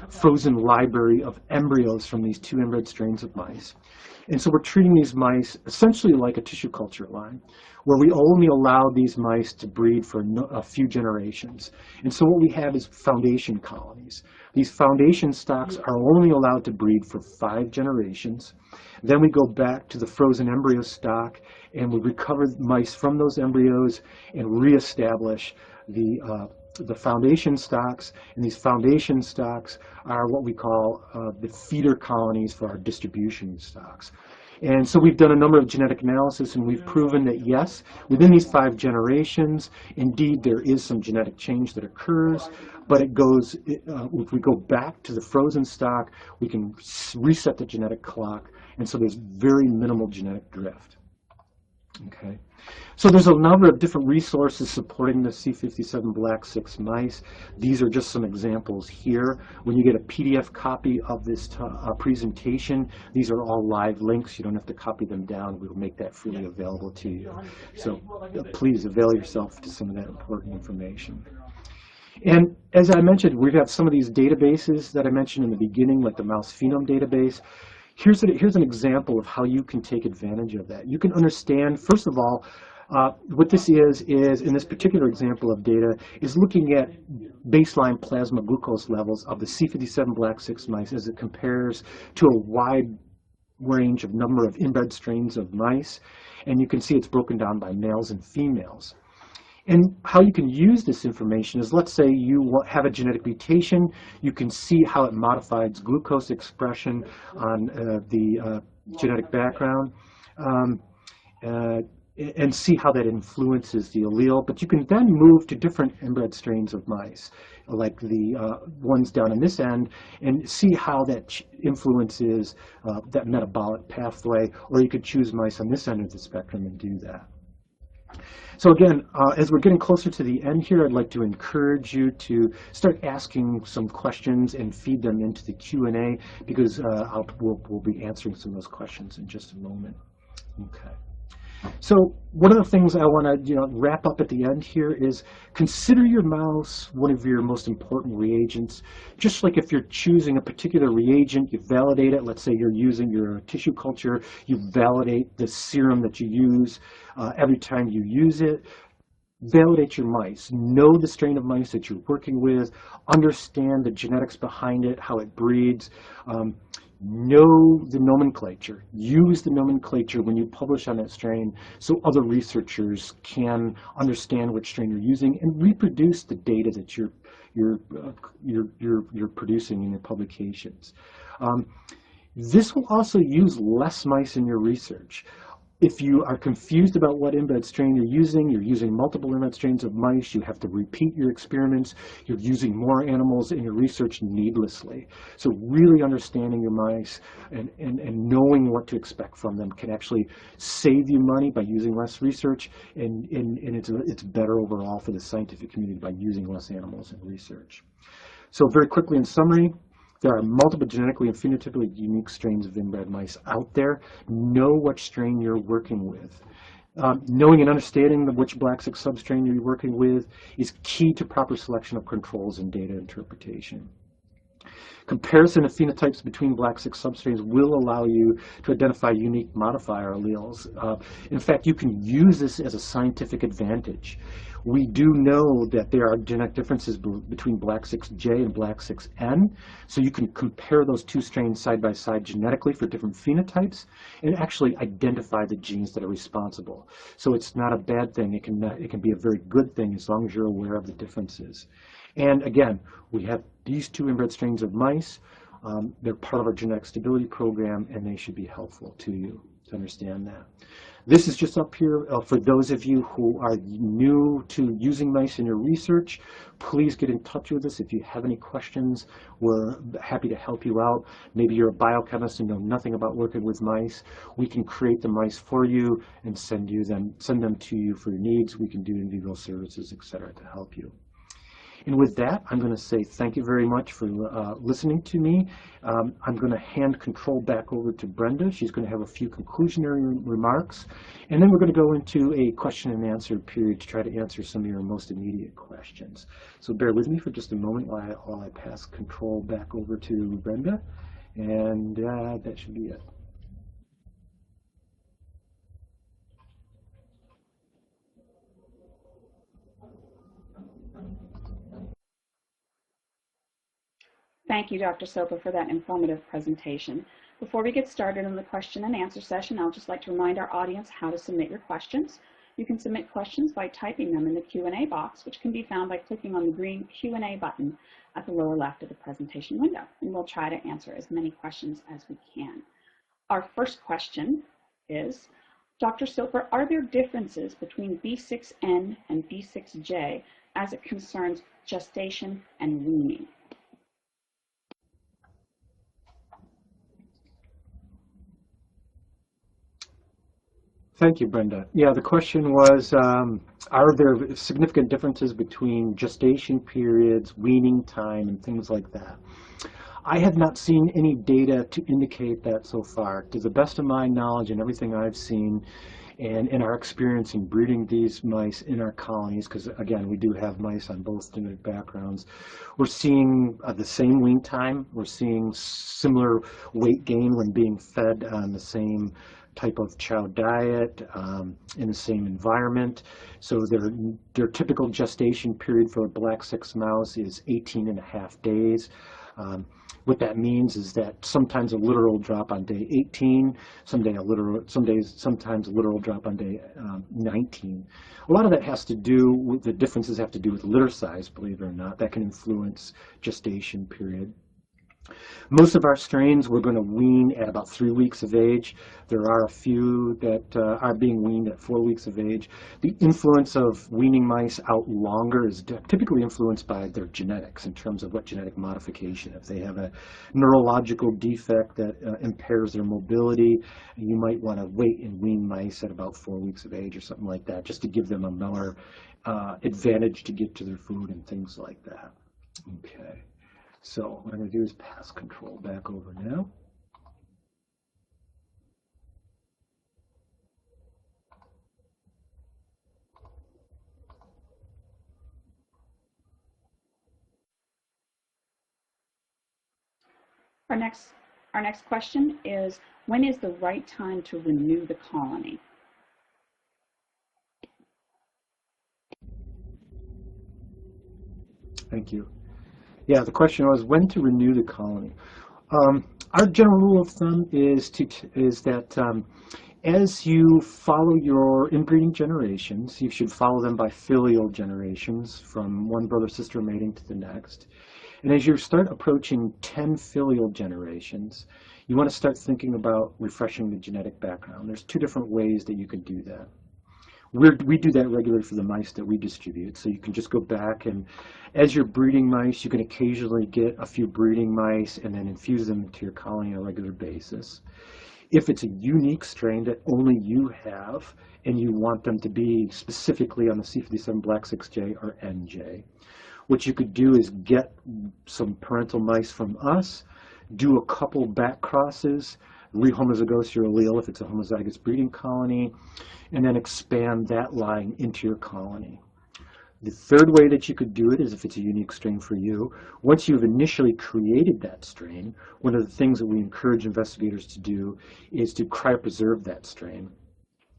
frozen library of embryos from these two inbred strains of mice. And so we're treating these mice essentially like a tissue culture line, where we only allow these mice to breed for a few generations. And so what we have is foundation colonies. These foundation stocks are only allowed to breed for 5 generations. Then we go back to the frozen embryo stock, and we recover mice from those embryos and reestablish the the foundation stocks, and these foundation stocks are what we call the feeder colonies for our distribution stocks. And so we've done a number of genetic analysis, and we've proven that, yes, within these 5 generations, indeed, there is some genetic change that occurs, but it goes, if we go back to the frozen stock, we can reset the genetic clock, and so there's very minimal genetic drift. Okay. So there's a number of different resources supporting the C57 Black 6 mice. These are just some examples here. When you get a PDF copy of this presentation, these are all live links. You don't have to copy them down. We'll make that freely available to you. So please avail yourself to some of that important information. And as I mentioned, we've got some of these databases that I mentioned in the beginning, like the mouse phenome database. Here's an example of how you can take advantage of that. You can understand, first of all, what this is in this particular example of data, is looking at baseline plasma glucose levels of the C57 Black 6 mice as it compares to a wide range of number of inbred strains of mice. And you can see it's broken down by males and females. And how you can use this information is, let's say you have a genetic mutation, you can see how it modifies glucose expression on the genetic background, and see how that influences the allele. But you can then move to different inbred strains of mice, like the ones down in this end, and see how that influences that metabolic pathway, or you could choose mice on this end of the spectrum and do that. So again, as we're getting closer to the end here, I'd like to encourage you to start asking some questions and feed them into the Q&A, because we'll be answering some of those questions in just a moment. Okay. So one of the things I want to wrap up at the end here is, consider your mouse one of your most important reagents. Just like if you're choosing a particular reagent, you validate it. Let's say you're using your tissue culture, you validate the serum that you use every time you use it. Validate your mice. Know the strain of mice that you're working with. Understand the genetics behind it, how it breeds. Know the nomenclature. Use the nomenclature when you publish on that strain, so other researchers can understand which strain you're using and reproduce the data that you're producing in your publications. This will also use less mice in your research. If you are confused about what inbred strain you're using multiple inbred strains of mice, you have to repeat your experiments, you're using more animals in your research needlessly. So really understanding your mice and knowing what to expect from them can actually save you money by using less research, and it's better overall for the scientific community by using less animals in research. So very quickly, in summary, there are multiple genetically and phenotypically unique strains of inbred mice out there. Know what strain you're working with. Knowing and understanding which Black 6 substrain you're working with is key to proper selection of controls and data interpretation. Comparison of phenotypes between Black 6 substrains will allow you to identify unique modifier alleles. In fact, you can use this as a scientific advantage. We do know that there are genetic differences between Black 6J and Black 6N, so you can compare those two strains side by side genetically for different phenotypes and actually identify the genes that are responsible. So it's not a bad thing. It can be a very good thing as long as you're aware of the differences. And again, we have these 2 inbred strains of mice. They're part of our genetic stability program, and they should be helpful to you to understand that. This is just up here for those of you who are new to using mice in your research. Please get in touch with us if you have any questions. We're happy to help you out. Maybe you're a biochemist and know nothing about working with mice. We can create the mice for you and send them to you for your needs. We can do in vivo services, etc., to help you. And with that, I'm going to say thank you very much for listening to me. I'm going to hand control back over to Brenda. She's going to have a few conclusionary remarks. And then we're going to go into a question and answer period to try to answer some of your most immediate questions. So bear with me for just a moment while I pass control back over to Brenda. And that should be it. Thank you, Dr. Soper, for that informative presentation. Before we get started on the question and answer session, I'll just like to remind our audience how to submit your questions. You can submit questions by typing them in the Q&A box, which can be found by clicking on the green Q&A button at the lower left of the presentation window, and we'll try to answer as many questions as we can. Our first question is, Dr. Soper, are there differences between B6N and B6J as it concerns gestation and weaning? Thank you, Brenda. Yeah, the question was, are there significant differences between gestation periods, weaning time, and things like that? I have not seen any data to indicate that so far. To the best of my knowledge and everything I've seen, and in our experience in breeding these mice in our colonies, because again, we do have mice on both genetic backgrounds, we're seeing the same wean time. We're seeing similar weight gain when being fed on the same type of chow diet in the same environment. So their typical gestation period for a black 6 mouse is 18.5 days. What that means is that sometimes a literal drop on day 18, sometimes a literal drop on day 19. A lot of that has to do with, the differences have to do with litter size, believe it or not. That can influence gestation period. Most of our strains we're going to wean at about 3 weeks of age. There are a few that are being weaned at 4 weeks of age. The influence of weaning mice out longer is typically influenced by their genetics in terms of what genetic modification. If they have a neurological defect that impairs their mobility, you might want to wait and wean mice at about 4 weeks of age or something like that, just to give them a more advantage to get to their food and things like that. Okay. So what I'm going to do is pass control back over now. Our next question is, when is the right time to renew the colony? Thank you. Yeah, the question was when to renew the colony. Our general rule of thumb is that as you follow your inbreeding generations, you should follow them by filial generations from one brother-sister mating to the next. And as you start approaching 10 filial generations, you want to start thinking about refreshing the genetic background. There's 2 different ways that you can do that. We do that regularly for the mice that we distribute. So you can just go back, and as you're breeding mice, you can occasionally get a few breeding mice and then infuse them into your colony on a regular basis. If it's a unique strain that only you have and you want them to be specifically on the C57 Black 6J or NJ, what you could do is get some parental mice from us, do a couple back crosses, rehomozygose your allele if it's a homozygous breeding colony, and then expand that line into your colony. The third way that you could do it is if it's a unique strain for you. Once you've initially created that strain, one of the things that we encourage investigators to do is to cryopreserve that strain.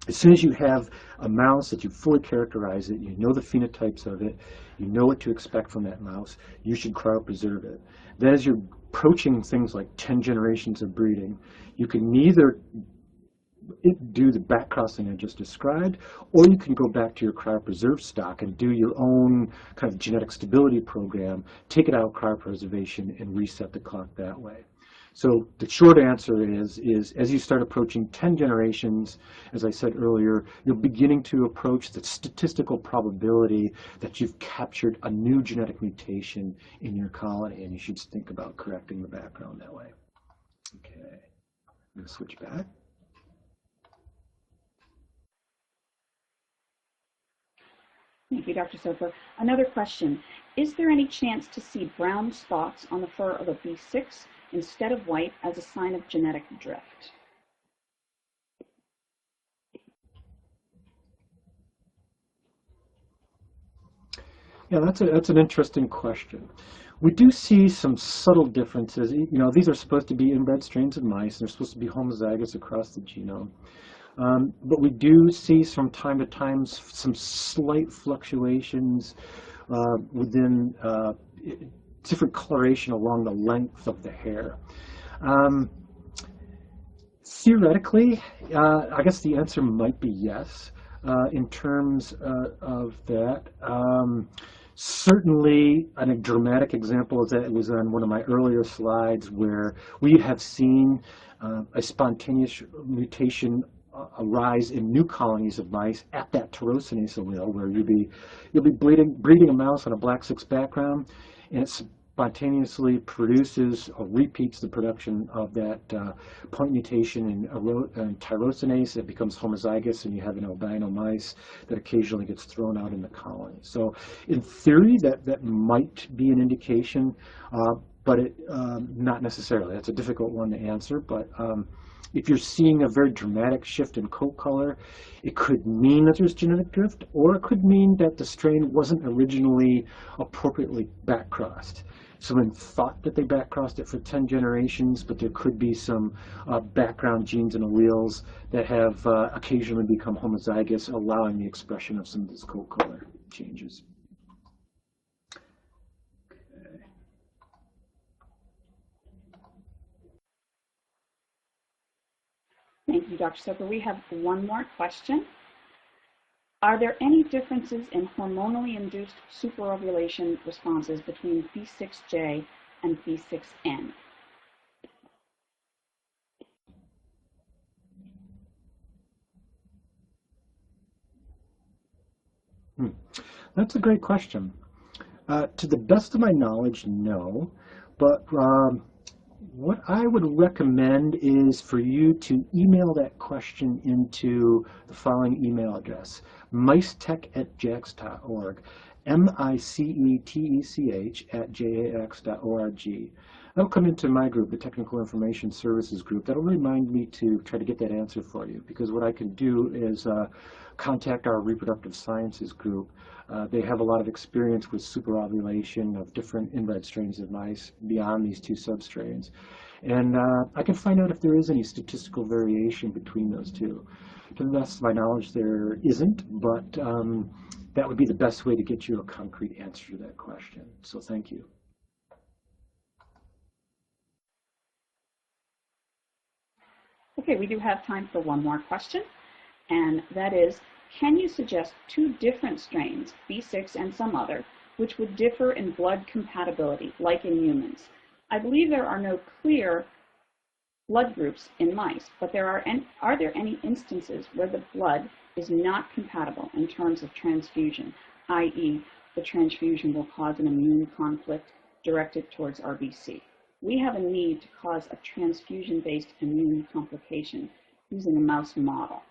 As soon as you have a mouse that you fully characterize it, you know the phenotypes of it, you know what to expect from that mouse, you should cryopreserve it. Then as you're approaching things like 10 generations of breeding, you can either do the back crossing I just described, or you can go back to your cryopreserved stock and do your own kind of genetic stability program, take it out of cryopreservation and reset the clock that way. So the short answer is as you start approaching 10 generations, as I said earlier, you're beginning to approach the statistical probability that you've captured a new genetic mutation in your colony, and you should think about correcting the background that way. Okay, I'm going to switch back. Thank you, Dr. Soper. Another question. Is there any chance to see brown spots on the fur of a B6 instead of white as a sign of genetic drift? Yeah, that's an interesting question. We do see some subtle differences. You know, these are supposed to be inbred strains of mice, and they're supposed to be homozygous across the genome. But we do see from time to time some slight fluctuations within different coloration along the length of the hair. Theoretically, I guess the answer might be yes. in terms of that. Certainly, a dramatic example is that it was on one of my earlier slides where we have seen a spontaneous mutation arise in new colonies of mice at that tyrosinase allele, where you'll be breeding a mouse on a black 6 background, and it spontaneously produces or repeats the production of that point mutation in tyrosinase. It becomes homozygous, and you have an albino mice that occasionally gets thrown out in the colony. So in theory, that might be an indication, but not necessarily. That's a difficult one to answer, but if you're seeing a very dramatic shift in coat color, it could mean that there's genetic drift, or it could mean that the strain wasn't originally appropriately backcrossed. Someone thought that they backcrossed it for 10 generations, but there could be some background genes and alleles that have occasionally become homozygous, allowing the expression of some of these coat color changes. Thank you, Dr. Soper. We have one more question. Are there any differences in hormonally induced superovulation responses between B6J and B6N? That's a great question. To the best of my knowledge, no. But what I would recommend is for you to email that question into the following email address: micetech@jax.org, micetech@jax.org. That'll come into my group, the Technical Information Services group. That'll remind me to try to get that answer for you, because what I can do is contact our Reproductive Sciences group. They have a lot of experience with superovulation of different inbred strains of mice beyond these 2 substrains. And I can find out if there is any statistical variation between those 2. To the best of my knowledge, there isn't, but that would be the best way to get you a concrete answer to that question. So thank you. Okay, we do have time for one more question, and that is, can you suggest 2 different strains, B6 and some other, which would differ in blood compatibility, like in humans? I believe there are no clear blood groups in mice, but are there any instances where the blood is not compatible in terms of transfusion, i.e. the transfusion will cause an immune conflict directed towards RBC? We have a need to cause a transfusion-based immune complication using a mouse model.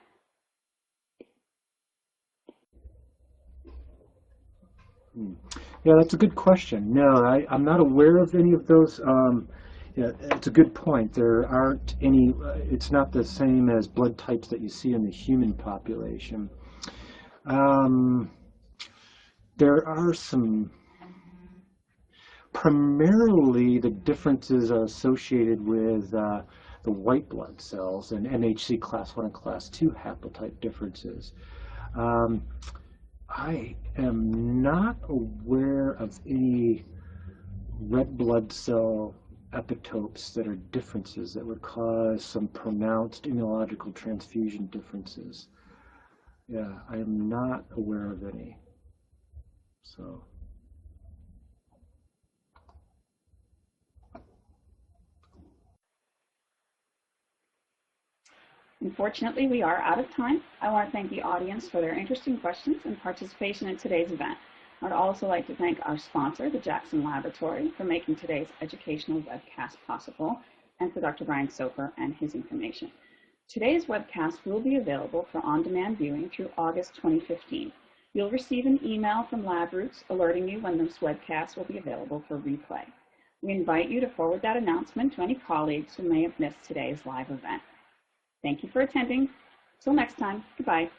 Yeah, that's a good question. No, I'm not aware of any of those. Yeah, it's a good point. There aren't any, it's not the same as blood types that you see in the human population. There are some, primarily the differences are associated with the white blood cells and MHC class 1 and class 2 haplotype differences. I am not aware of any red blood cell epitopes that are differences that would cause some pronounced immunological transfusion differences. Yeah, I am not aware of any. So. Unfortunately, we are out of time. I want to thank the audience for their interesting questions and participation in today's event. I would also like to thank our sponsor, the Jackson Laboratory, for making today's educational webcast possible, and for Dr. Brian Soper and his information. Today's webcast will be available for on-demand viewing through August 2015. You'll receive an email from LabRoots alerting you when this webcast will be available for replay. We invite you to forward that announcement to any colleagues who may have missed today's live event. Thank you for attending. Till next time, goodbye.